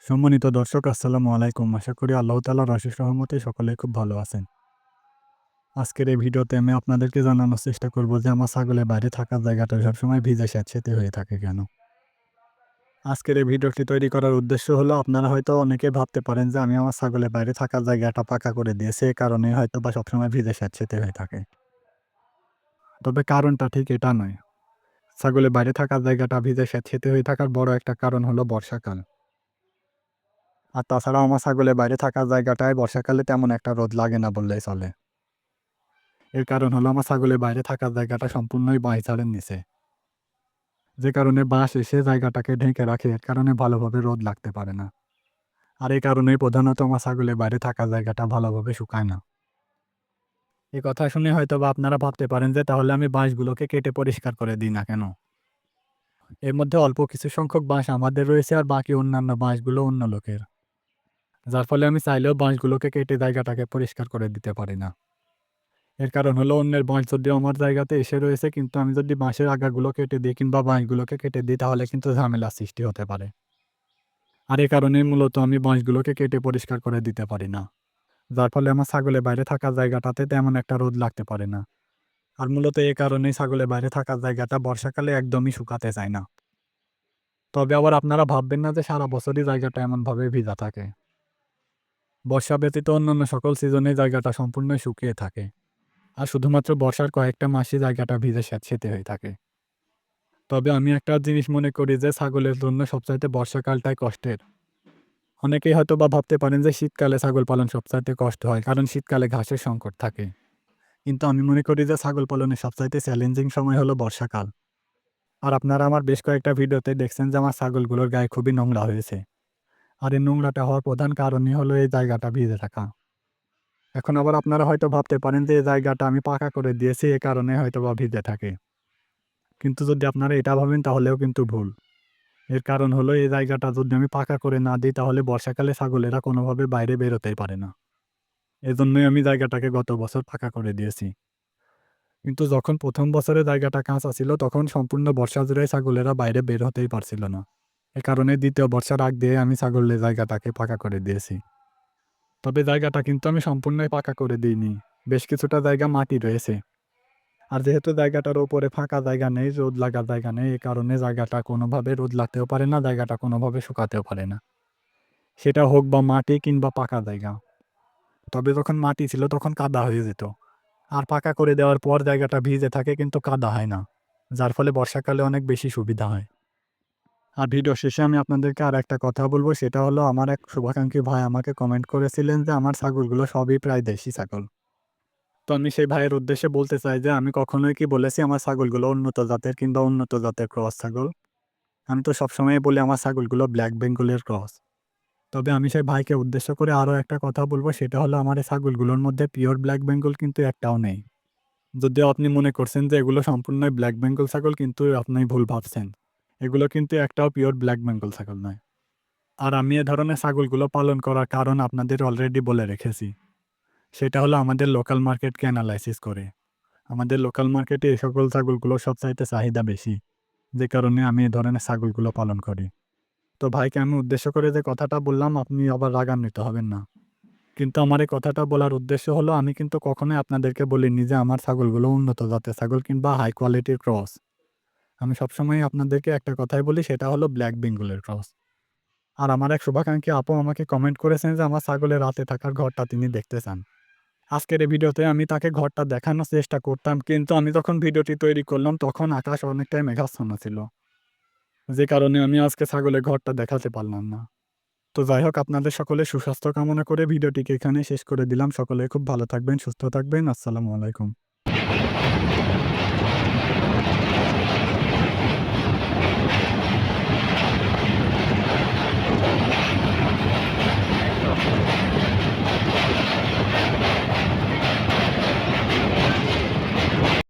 সম্মানিত দর্শক আসসালামু আলাইকুম। আশা করি আল্লাহ তাআলার অশেষ রহমতে সকলে খুব ভালো আছেন। আজকের এই ভিডিওতে আমি আপনাদেরকে জানানোর চেষ্টা করব যে আমার ছাগলের বাইরে থাকার জায়গাটা সবসময় ভিজে স্যাঁতসেঁতে হয়ে থাকে কেন? আজকের এই ভিডিওটি তৈরি করার উদ্দেশ্য হলো আপনারা হয়তো অনেকে ভাবতে পারেন যে আমি আমার ছাগলের বাইরে থাকার জায়গাটা পাকা করে দিয়েছি। এ কারণে হয়তোবা সবসময় ভিজে স্যাঁতসেঁতে হয়ে থাকে। তবে কারণটা ঠিক এটা নয়। ছাগলের বাইরে থাকার জায়গাটা ভিজে স্যাঁতসেঁতে হয়ে থাকার বড় একটা কারণ হলো বর্ষাকাল। আর তাছাড়াও আমার ছাগলের বাইরে থাকার জায়গাটায় বর্ষাকালে তেমন একটা রোদ লাগে না বললেই চলে। এর কারণ হলো আমার ছাগলের বাইরে থাকার জায়গাটা সম্পূর্ণই বাঁশঝাড়ের নিচে। যে কারণে বাঁশ এসে জায়গাটাকে ঢেকে রাখে, এর কারণে ভালোভাবে রোদ লাগতে পারে না। আর এই কারণেই প্রধানত আমার ছাগলের বাইরে থাকার জায়গাটা ভালোভাবে শুকায় না। এই কথা শুনে হয়তোবা আপনারা ভাবতে পারেন যে তাহলে আমি বাঁশগুলোকে কেটে পরিষ্কার করে দিই না কেন? এর মধ্যে অল্প কিছু সংখ্যক বাঁশ আমাদের রয়েছে আর বাকি অন্যান্য বাঁশগুলো অন্য লোকের। যার ফলে আমি চাইলেও বাঁশগুলোকে কেটে জায়গাটাকে পরিষ্কার করে দিতে পারি না। এর কারণ হলো অন্যের বাঁশ যদিও আমার জায়গাতে এসে রয়েছে, কিন্তু আমি যদি বাঁশের আগাগুলো কেটে দিই কিংবা বাঁশগুলোকে কেটে দিই তাহলে কিন্তু ঝামেলার সৃষ্টি হতে পারে। আর এ কারণেই মূলত আমি বাঁশগুলোকে কেটে পরিষ্কার করে দিতে পারি না। যার ফলে আমার ছাগলের বাইরে থাকার জায়গাটাতে তেমন একটা রোদ লাগতে পারে না। আর মূলত এ কারণেই ছাগলের বাইরে থাকার জায়গাটা বর্ষাকালে একদমই শুকাতে চায় না। তবে আবার আপনারা ভাববেন না যে সারা বছরই জায়গাটা এমনভাবে ভিজা থাকে। বর্ষা ব্যতীত অন্যান্য সকল সিজনে জায়গাটা সম্পূর্ণ শুকিয়ে থাকে। আর শুধুমাত্র বর্ষার কয়েকটা মাসই জায়গাটা ভিজে স্যাঁতসেঁতে হয়ে থাকে। তবে আমি একটা জিনিস মনে করি যে ছাগলের জন্য সবচাইতে বর্ষাকালটাই কষ্টের। অনেকেই হয়তোবা ভাবতে পারেন যে শীতকালে ছাগল পালন সবচাইতে কষ্ট হয়, কারণ শীতকালে ঘাসের সংকট থাকে। কিন্তু আমি মনে করি যে ছাগল পালনের সবচাইতে চ্যালেঞ্জিং সময় হলো বর্ষাকাল। আর আপনারা আমার বেশ কয়েকটা ভিডিওতে দেখছেন যে আমার ছাগলগুলোর গায়ে খুবই নোংরা হয়েছে। আর এই নোংরাটা হওয়ার প্রধান কারণই হলো এই জায়গাটা ভিজে থাকা। এখন আবার আপনারা হয়তো ভাবতে পারেন যে এই জায়গাটা আমি পাকা করে দিয়েছি, এ কারণে হয়তোবা ভিজে থাকে। কিন্তু যদি আপনারা এটা ভাবেন তাহলেও কিন্তু ভুল। এর কারণ হলো এই জায়গাটা যদি আমি পাকা করে না দিই তাহলে বর্ষাকালে ছাগলেরা কোনোভাবে বাইরে বেরোতেই পারে না। এজন্যই আমি জায়গাটাকে গত বছর পাকা করে দিয়েছি। কিন্তু যখন ১ম বছরে জায়গাটা কাঁচা ছিল তখন সম্পূর্ণ বর্ষা জুড়ে ছাগলেরা বাইরে বের হতেই পারছিল না। এ কারণে ২য় বর্ষার আগ দিয়ে আমি ছাগলের জায়গাটাকে পাকা করে দিয়েছি। তবে জায়গাটা কিন্তু আমি সম্পূর্ণই পাকা করে দিইনি। বেশ কিছুটা জায়গা মাটি রয়েছে। আর যেহেতু জায়গাটার উপরে ফাঁকা জায়গা নেই, রোদ লাগার জায়গা নেই, এ কারণে জায়গাটা কোনোভাবে রোদ লাগতেও পারে না, জায়গাটা কোনোভাবে শুকাতেও পারে না। সেটা হোক বা মাটি কিংবা পাকা জায়গা। তবে যখন মাটি ছিল তখন কাদা হয়ে যেত। আর পাকা করে দেওয়ার পর জায়গাটা ভিজে থাকে কিন্তু কাদা হয় না। যার ফলে বর্ষাকালে অনেক বেশি সুবিধা হয়। আর ভিডিও শেষে আমি আপনাদেরকে আরেকটা কথা বলব, সেটা হলো আমার এক শুভাকাঙ্ক্ষী ভাই আমাকে কমেন্ট করেছিলেন যে আমার ছাগলগুলো সবই প্রায় দেশি ছাগল। তো আমি সেই ভাইয়ের উদ্দেশ্যে বলতে চাই যে আমি কখনোই কি বলেছি আমার ছাগলগুলো উন্নত জাতের কিংবা উন্নত জাতের ক্রস ছাগল? আমি তো সবসময়ই বলি আমার ছাগলগুলো ব্ল্যাক বেঙ্গলের ক্রস। তবে আমি সেই ভাইকে উদ্দেশ্য করে আরও একটা কথা বলব, সেটা হলো আমার এই ছাগলগুলোর মধ্যে পিওর ব্ল্যাক বেঙ্গল কিন্তু একটাও নেই। যদিও আপনি মনে করছেন যে এগুলো সম্পূর্ণই ব্ল্যাক বেঙ্গল ছাগল, কিন্তু আপনি ভুল ভাবছেন। এগুলো কিন্তু একটাও পিওর ব্ল্যাক বেঙ্গল ছাগল নয়। আর আমি এ ধরনের ছাগলগুলো পালন করার কারণ আপনাদের অলরেডি বলে রেখেছি। সেটা হলো আমাদের লোকাল মার্কেটকে এনালাইসিস করে। আমাদের লোকাল মার্কেটে এই সকল ছাগলগুলোর সবচাইতে চাহিদা বেশি। যে কারণে আমি এ ধরনের ছাগলগুলো পালন করি। তো ভাইকে আমি উদ্দেশ্য করে যে কথাটা বললাম আপনি আবার রাগান্বিত হবেন না। কিন্তু আমার এই কথাটা বলার উদ্দেশ্য হলো আমি কিন্তু কখনোই আপনাদেরকে বলিনি যে আমার ছাগলগুলো উন্নত জাতের ছাগল কিংবা হাই কোয়ালিটির ক্রস। আমি সবসময়ই আপনাদেরকে একটা কথাই বলি, সেটা হলো ব্ল্যাক বেঙ্গলের ক্রস। আর আমার এক শুভাকাঙ্ক্ষী আপু আমাকে কমেন্ট করেছেন যে আমার ছাগলের রাতে থাকার ঘরটা তিনি দেখতে চান। আজকের এই ভিডিওতে আমি তাকে ঘরটা দেখানোর চেষ্টা করতাম, কিন্তু আমি যখন ভিডিওটি তৈরি করলাম তখন আকাশ অনেকটাই মেঘাচ্ছন্ন ছিল। যে কারণে আমি আজকে ছাগলের ঘরটা দেখাতে পারলাম না। তো যাই হোক, আপনাদের সকলের সুস্বাস্থ্য কামনা করে ভিডিওটিকে এখানে শেষ করে দিলাম। সকলে খুব ভালো থাকবেন, সুস্থ থাকবেন। আসসালামু আলাইকুম।